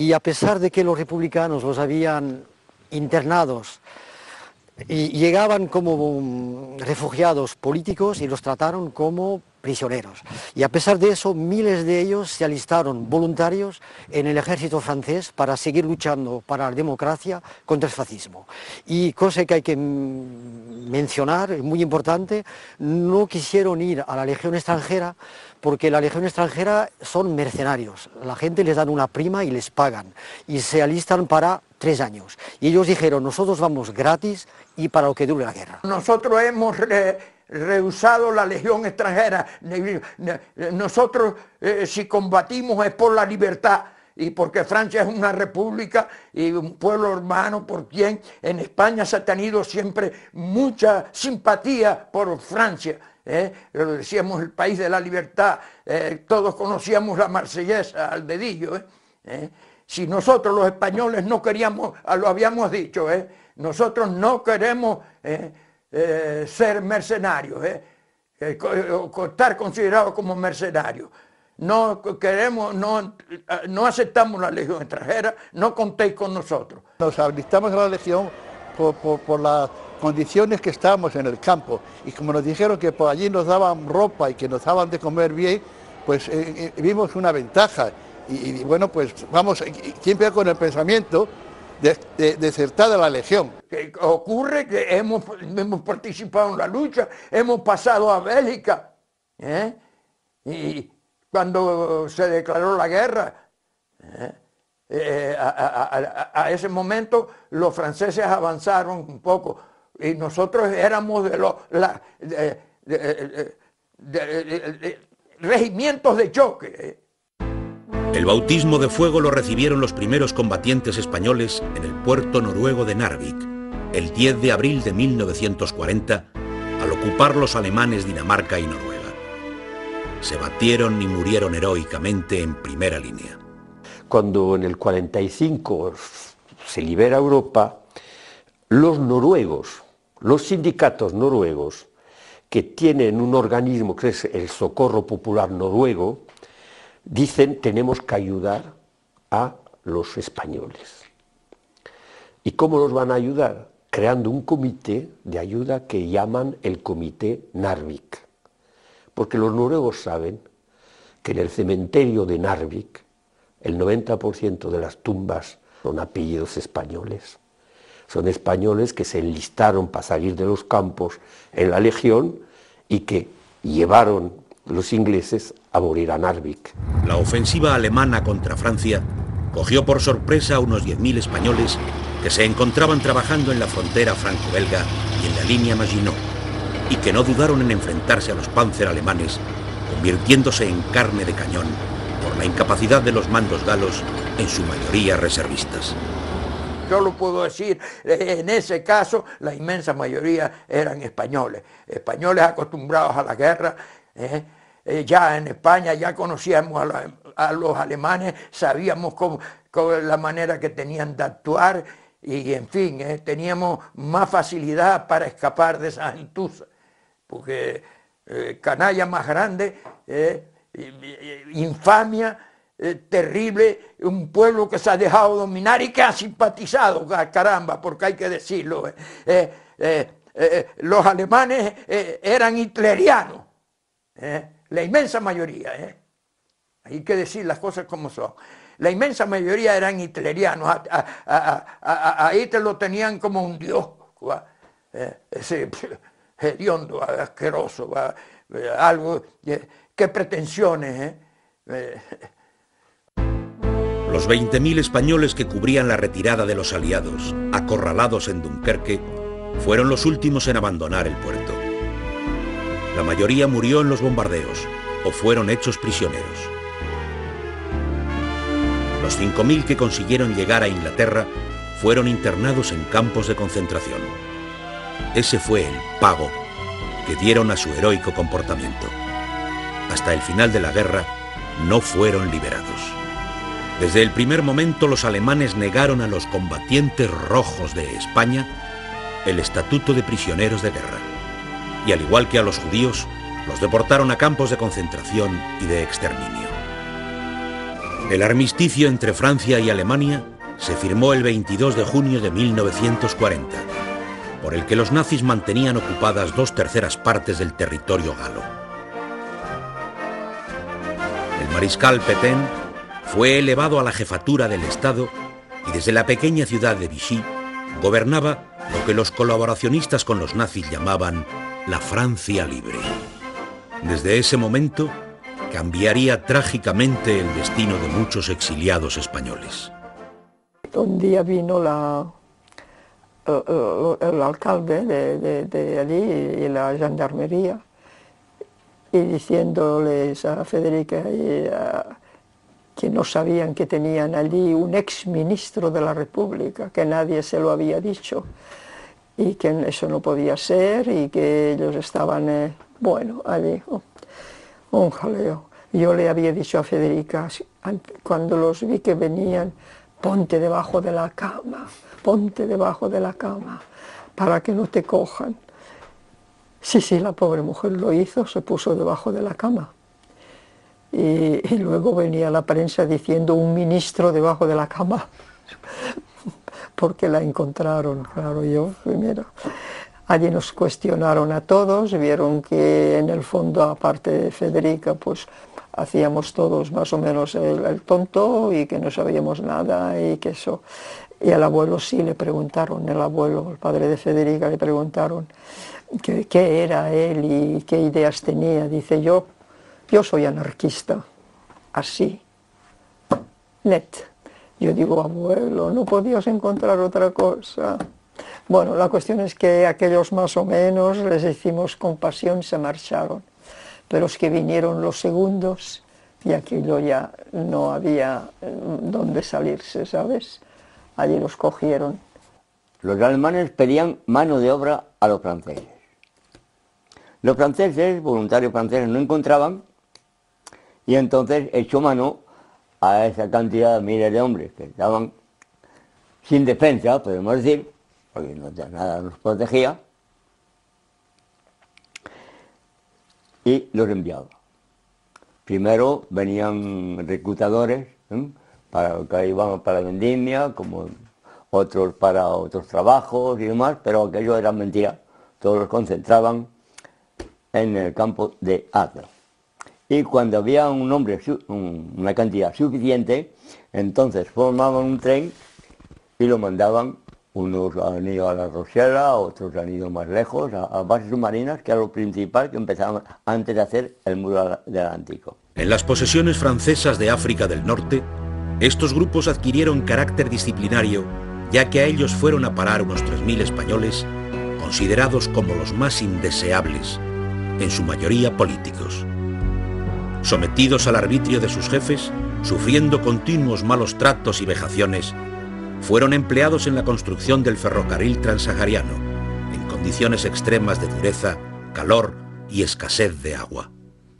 Y a pesar de que los republicanos los habían internados y llegaban como refugiados políticos y los trataron como prisioneros. Y a pesar de eso, miles de ellos se alistaron voluntarios en el ejército francés para seguir luchando para la democracia contra el fascismo. Y cosa que hay que mencionar, muy importante, no quisieron ir a la Legión extranjera porque la Legión extranjera son mercenarios. La gente les dan una prima y les pagan. Y se alistan para 3 años. Y ellos dijeron, nosotros vamos gratis y para lo que dure la guerra. Nosotros hemos rehusado la Legión extranjera. Nosotros si combatimos es por la libertad y porque Francia es una república y un pueblo hermano por quien en España se ha tenido siempre mucha simpatía por Francia. Lo decíamos el país de la libertad, todos conocíamos la marsellesa al dedillo. Si nosotros los españoles no queríamos, lo habíamos dicho, nosotros no queremos ser mercenarios, estar considerados como mercenarios. No queremos, no aceptamos la Legión extranjera, no contéis con nosotros. Nos alistamos a la Legión por las condiciones que estábamos en el campo, y como nos dijeron que por allí nos daban ropa y que nos daban de comer bien, pues vimos una ventaja. Y bueno, pues vamos siempre con el pensamiento de desertar de la Legión. Que ocurre que hemos participado en la lucha, hemos pasado a Bélgica, y cuando se declaró la guerra, a ese momento los franceses avanzaron un poco y nosotros éramos de los regimientos de choque. El bautismo de fuego lo recibieron los primeros combatientes españoles en el puerto noruego de Narvik, el 10 de abril de 1940, al ocupar los alemanes Dinamarca y Noruega. Se batieron y murieron heroicamente en primera línea. Cuando en el 45 se libera Europa, los noruegos, los sindicatos noruegos, que tienen un organismo que es el Socorro Popular Noruego, dicen tenemos que ayudar a los españoles. ¿Y cómo nos van a ayudar? Creando un comité de ayuda que llaman el Comité Narvik. Porque los noruegos saben que en el cementerio de Narvik el 90% de las tumbas son apellidos españoles. Son españoles que se enlistaron para salir de los campos en la Legión y que llevaron los ingleses a morir a Narvik. La ofensiva alemana contra Francia cogió por sorpresa a unos 10.000 españoles que se encontraban trabajando en la frontera franco-belga y en la línea Maginot, y que no dudaron en enfrentarse a los Panzer alemanes, convirtiéndose en carne de cañón por la incapacidad de los mandos galos, en su mayoría reservistas. Yo lo puedo decir, en ese caso la inmensa mayoría eran españoles, españoles acostumbrados a la guerra. Ya en España ya conocíamos a los alemanes, sabíamos cómo la manera que tenían de actuar y en fin, teníamos más facilidad para escapar de esa gentuza, porque canalla más grande, infamia terrible, un pueblo que se ha dejado dominar y que ha simpatizado, caramba, porque hay que decirlo. Los alemanes eran hitlerianos. La inmensa mayoría, hay que decir las cosas como son. La inmensa mayoría eran hitlerianos, a Hitler lo tenían como un dios, ese hediondo, asqueroso, algo, qué pretensiones. Los 20.000 españoles que cubrían la retirada de los aliados, acorralados en Dunkerque, fueron los últimos en abandonar el puerto. La mayoría murió en los bombardeos o fueron hechos prisioneros. Los 5.000 que consiguieron llegar a Inglaterra fueron internados en campos de concentración. Ese fue el pago que dieron a su heroico comportamiento. Hasta el final de la guerra no fueron liberados. Desde el primer momento los alemanes negaron a los combatientes rojos de España el estatuto de prisioneros de guerra. Y al igual que a los judíos, los deportaron a campos de concentración y de exterminio. El armisticio entre Francia y Alemania se firmó el 22 de junio de 1940, por el que los nazis mantenían ocupadas 2/3 partes del territorio galo. El mariscal Pétain fue elevado a la jefatura del Estado y desde la pequeña ciudad de Vichy gobernaba lo que los colaboracionistas con los nazis llamaban la Francia libre. Desde ese momento cambiaría trágicamente el destino de muchos exiliados españoles. Un día vino el alcalde de allí y la gendarmería y diciéndoles a Federica y que no sabían que tenían allí un exministro de la República, que nadie se lo había dicho y que eso no podía ser y que ellos estaban, bueno, allí, un jaleo. Yo le había dicho a Federica, cuando los vi que venían, ponte debajo de la cama, para que no te cojan. Sí, la pobre mujer lo hizo, se puso debajo de la cama. Y luego venía la prensa diciendo un ministro debajo de la cama, porque la encontraron, claro, yo primero. Allí nos cuestionaron a todos, vieron que en el fondo, aparte de Federica, pues hacíamos todos más o menos el tonto y que no sabíamos nada y que eso. Y al abuelo sí le preguntaron, el padre de Federica, le preguntaron qué era él y qué ideas tenía. Dice, yo soy anarquista, así, net. Yo digo, abuelo, ¿no podías encontrar otra cosa? Bueno, la cuestión es que aquellos más o menos les hicimos compasión, se marcharon. Pero es que vinieron los segundos y aquello ya no había dónde salirse, ¿sabes? Allí los cogieron. Los alemanes pedían mano de obra a los franceses. Los franceses, voluntarios franceses, no encontraban y entonces echó mano a esa cantidad de miles de hombres que estaban sin defensa, podemos decir, porque nada nos protegía, y los enviaba. Primero venían reclutadores, que iban para la vendimia, como otros para otros trabajos y demás, pero aquello era mentira. Todos los concentraban en el campo de Adler. Y cuando había una cantidad suficiente, entonces formaban un tren y lo mandaban. Unos han ido a la Rosella, otros han ido más lejos, a bases submarinas, que era lo principal que empezaban antes de hacer el muro del Atlántico. En las posesiones francesas de África del Norte, estos grupos adquirieron carácter disciplinario, ya que a ellos fueron a parar unos 3.000 españoles, considerados como los más indeseables, en su mayoría políticos. Sometidos al arbitrio de sus jefes, sufriendo continuos malos tratos y vejaciones, fueron empleados en la construcción del ferrocarril transsahariano, en condiciones extremas de dureza, calor y escasez de agua.